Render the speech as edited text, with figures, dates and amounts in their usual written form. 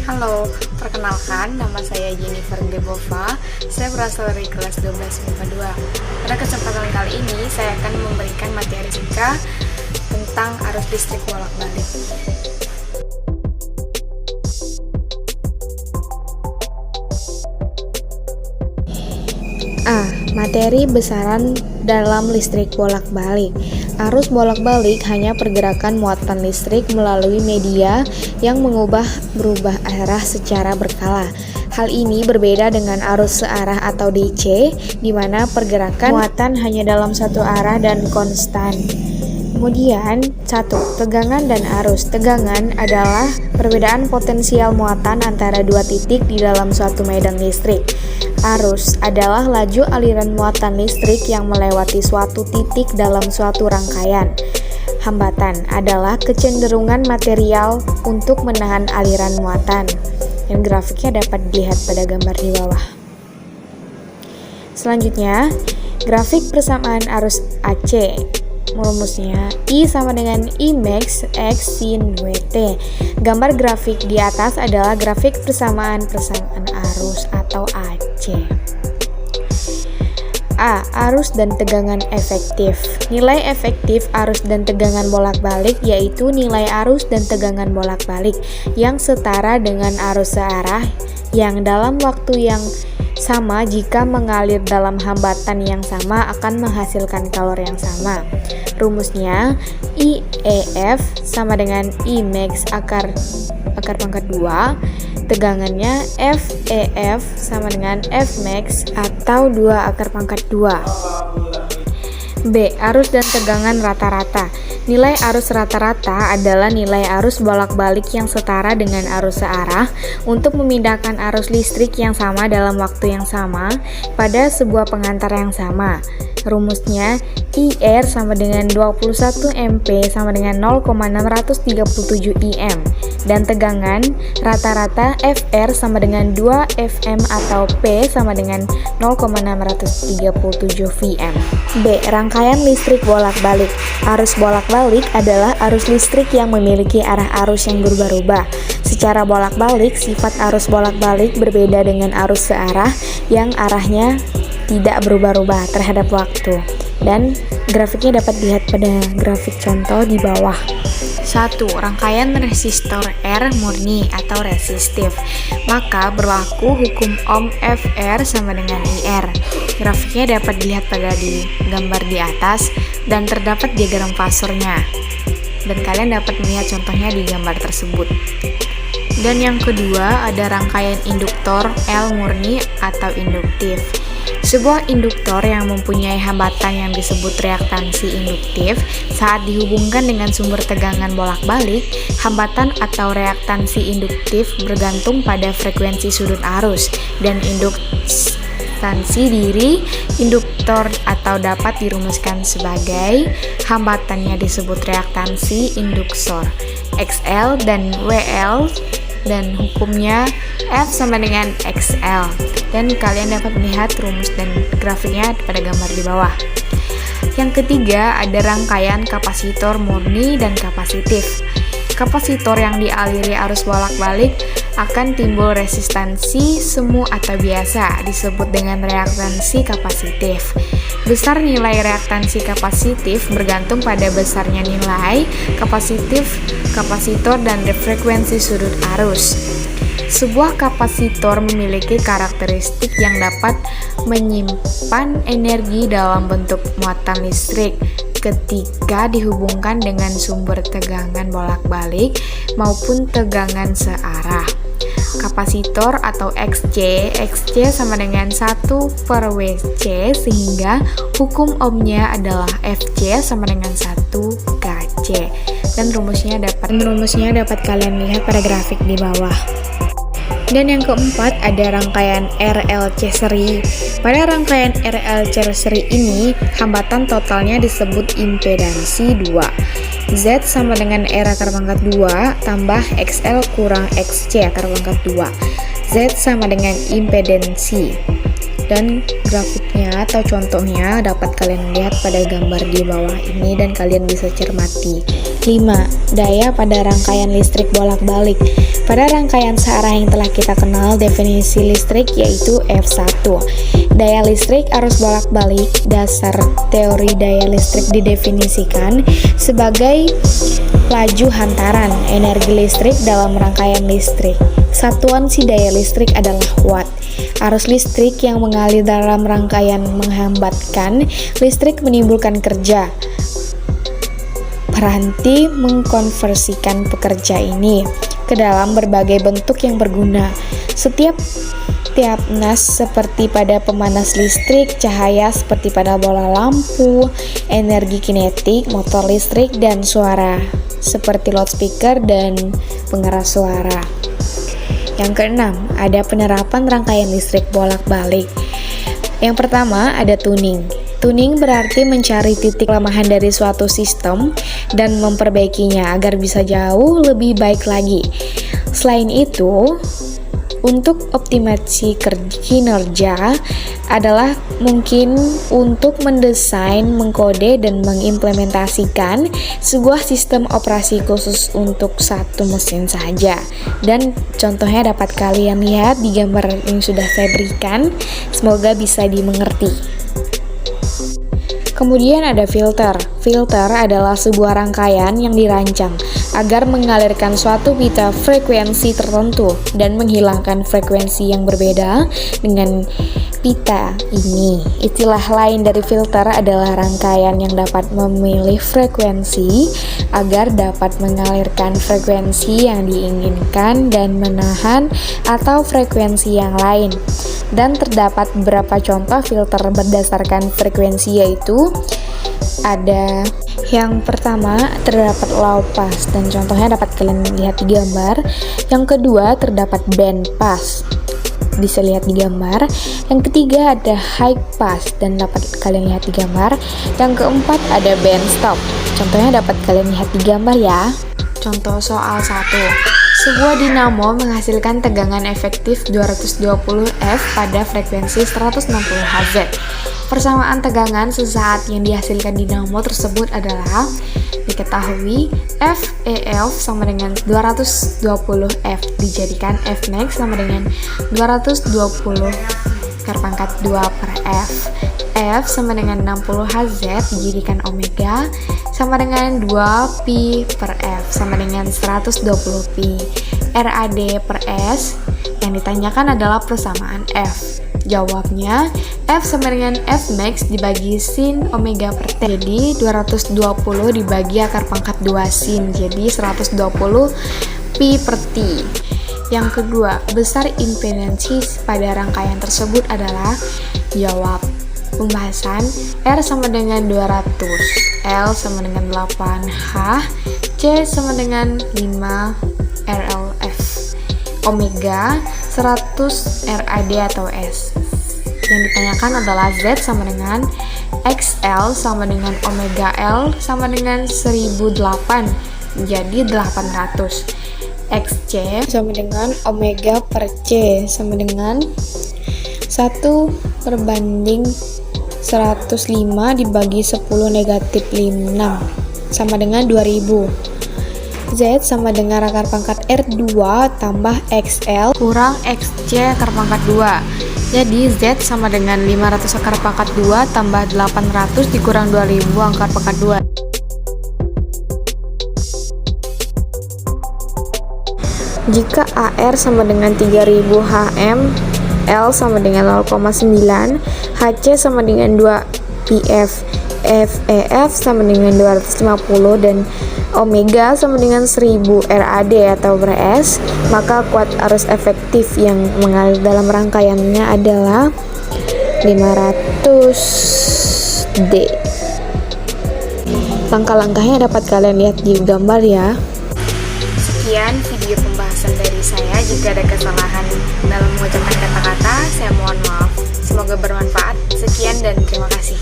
Halo, perkenalkan nama saya Jennifer Gebova. Saya berasal dari kelas 12 MIPA 2. Pada kesempatan kali ini saya akan memberikan materi fisika tentang arus listrik bolak-balik. Materi besaran dalam listrik bolak-balik. Arus bolak-balik hanya pergerakan muatan listrik melalui media yang berubah arah secara berkala. Hal ini berbeda dengan arus searah atau DC, di mana pergerakan muatan hanya dalam satu arah dan konstan. Kemudian, 1. Tegangan dan arus. Tegangan adalah perbedaan potensial muatan antara dua titik di dalam suatu medan listrik. Arus adalah laju aliran muatan listrik yang melewati suatu titik dalam suatu rangkaian. Hambatan adalah kecenderungan material untuk menahan aliran muatan. Dan grafiknya dapat dilihat pada gambar di bawah. Selanjutnya, grafik persamaan arus AC. Rumusnya I sama dengan I max X sin WT. Gambar grafik di atas adalah grafik persamaan arus atau AC. A. Arus dan tegangan efektif. Nilai efektif arus dan tegangan bolak-balik yaitu nilai arus dan tegangan bolak-balik yang setara dengan arus searah yang dalam waktu yang sama jika mengalir dalam hambatan yang sama akan menghasilkan kalor yang sama. Rumusnya IEF sama dengan I max akar pangkat 2. Tegangannya FEF sama dengan F max atau 2 akar pangkat 2. B. Arus dan tegangan rata-rata. Nilai arus rata-rata adalah nilai arus bolak-balik yang setara dengan arus searah untuk memindahkan arus listrik yang sama dalam waktu yang sama pada sebuah pengantar yang sama. Rumusnya IR sama dengan 21 MP sama dengan 0,637 IM dan tegangan rata-rata FR sama dengan 2 FM atau P sama dengan 0,637 VM. B. Rangkaian listrik bolak-balik. Arus bolak-balik adalah arus listrik yang memiliki arah arus yang berubah-ubah. Secara bolak-balik, sifat arus bolak-balik berbeda dengan arus searah yang arahnya tidak berubah-ubah terhadap waktu. Dan grafiknya dapat dilihat pada grafik contoh di bawah. 1. Rangkaian resistor R murni atau resistif. Maka berlaku hukum Ohm FR sama dengan IR. Grafiknya dapat dilihat pada di gambar di atas dan terdapat diagram fasornya. Dan kalian dapat melihat contohnya di gambar tersebut. Dan yang kedua ada rangkaian induktor L murni atau induktif. Sebuah induktor yang mempunyai hambatan yang disebut reaktansi induktif saat dihubungkan dengan sumber tegangan bolak-balik, hambatan atau reaktansi induktif bergantung pada frekuensi sudut arus dan induktansi diri induktor atau dapat dirumuskan sebagai hambatannya disebut reaktansi induksor XL dan WL dan hukumnya F sama dengan XL. Dan kalian dapat melihat rumus dan grafiknya pada gambar di bawah. Yang ketiga ada rangkaian kapasitor murni dan kapasitif. Kapasitor yang dialiri arus bolak-balik akan timbul resistansi semu atau biasa disebut dengan reaktansi kapasitif. Besar nilai reaktansi kapasitif bergantung pada besarnya nilai kapasitor dan frekuensi sudut arus. Sebuah kapasitor memiliki karakteristik yang dapat menyimpan energi dalam bentuk muatan listrik ketika dihubungkan dengan sumber tegangan bolak-balik maupun tegangan searah. Kapasitor atau XC sama dengan 1/WC sehingga hukum Ohmnya adalah FC sama dengan 1/KC. Dan rumusnya dapat kalian lihat pada grafik di bawah. Dan yang keempat ada rangkaian RLC seri. Pada rangkaian RLC seri ini, hambatan totalnya disebut impedansi 2. Z sama dengan R akar pangkat 2 tambah XL kurang XC akar pangkat 2. Z sama dengan impedansi. Dan grafiknya atau contohnya dapat kalian lihat pada gambar di bawah ini dan kalian bisa cermati. 5. Daya pada rangkaian listrik bolak-balik. Pada rangkaian searah yang telah kita kenal definisi listrik yaitu F1. Daya listrik arus bolak-balik. Dasar teori daya listrik didefinisikan sebagai laju hantaran energi listrik dalam rangkaian listrik. Satuan si daya listrik adalah watt. Arus listrik yang mengalir dalam rangkaian menghambatkan listrik menimbulkan kerja. Peranti mengkonversikan pekerja ini ke dalam berbagai bentuk yang berguna. Setiap nas seperti pada pemanas listrik, cahaya seperti pada bola lampu, energi kinetik, motor listrik, dan suara seperti loudspeaker dan pengeras suara. Yang keenam, ada penerapan rangkaian listrik bolak-balik. Yang pertama, ada tuning. Tuning berarti mencari titik kelemahan dari suatu sistem dan memperbaikinya agar bisa jauh lebih baik lagi. Selain itu, untuk optimasi kinerja adalah mungkin untuk mendesain, mengkode, dan mengimplementasikan sebuah sistem operasi khusus untuk satu mesin saja. Dan contohnya dapat kalian lihat di gambar yang sudah saya berikan. Semoga bisa dimengerti. Kemudian ada filter. Filter adalah sebuah rangkaian yang dirancang agar mengalirkan suatu pita frekuensi tertentu dan menghilangkan frekuensi yang berbeda dengan pita ini. Istilah lain dari filter adalah rangkaian yang dapat memilih frekuensi agar dapat mengalirkan frekuensi yang diinginkan dan menahan atau frekuensi yang lain. Dan terdapat beberapa contoh filter berdasarkan frekuensi, yaitu ada yang pertama terdapat low pass dan contohnya dapat kalian lihat di gambar. Yang kedua terdapat band pass, bisa lihat di gambar. Yang ketiga ada high pass dan dapat kalian lihat di gambar. Yang keempat ada band stop, contohnya dapat kalian lihat di gambar ya. Contoh soal 1. Sebuah dinamo menghasilkan tegangan efektif 220 F pada frekuensi 160 Hz. Persamaan tegangan sesaat yang dihasilkan dinamo tersebut adalah diketahui FEF sama dengan 220 F dijadikan Fmax sama dengan 220 akar pangkat 2 per F. F sama dengan 60 Hz dijadikan omega sama dengan 2 pi per F sama dengan 120 pi. RAD per S yang ditanyakan adalah persamaan F. Jawabnya F sama dengan Fmax dibagi sin omega per T. Jadi 220 dibagi akar pangkat 2 sin, jadi 120 pi per T. Yang kedua, besar impedansi pada rangkaian tersebut adalah jawab. Pembahasan R sama dengan 200, L sama dengan 8H, C sama dengan 5 RLF, omega 100 RAD atau S. Yang ditanyakan adalah Z sama dengan XL sama dengan omega L sama dengan 1008, jadi 800. XC sama dengan omega per C sama dengan 1/105 dibagi 10 negatif 6 sama dengan 2000. Z sama dengan akar pangkat R2 tambah XL kurang XC akar pangkat 2. Jadi Z sama dengan 500 akar pangkat 2 tambah 800 dikurang 2000 akar pangkat 2. Jika AR sama dengan 3000 HM, L sama dengan 0,9, HC sama dengan 2 PF, FEF sama dengan 250 dan omega sama dengan 1000 RAD atau RS, maka kuat arus efektif yang mengalir dalam rangkaiannya adalah 500 D. Langkah-langkahnya dapat kalian lihat di gambar ya. Sekian video pembahasan dari saya. Jika ada kesalahan dalam mengucapkan kata-kata, saya mohon maaf. Semoga bermanfaat. Sekian dan terima kasih.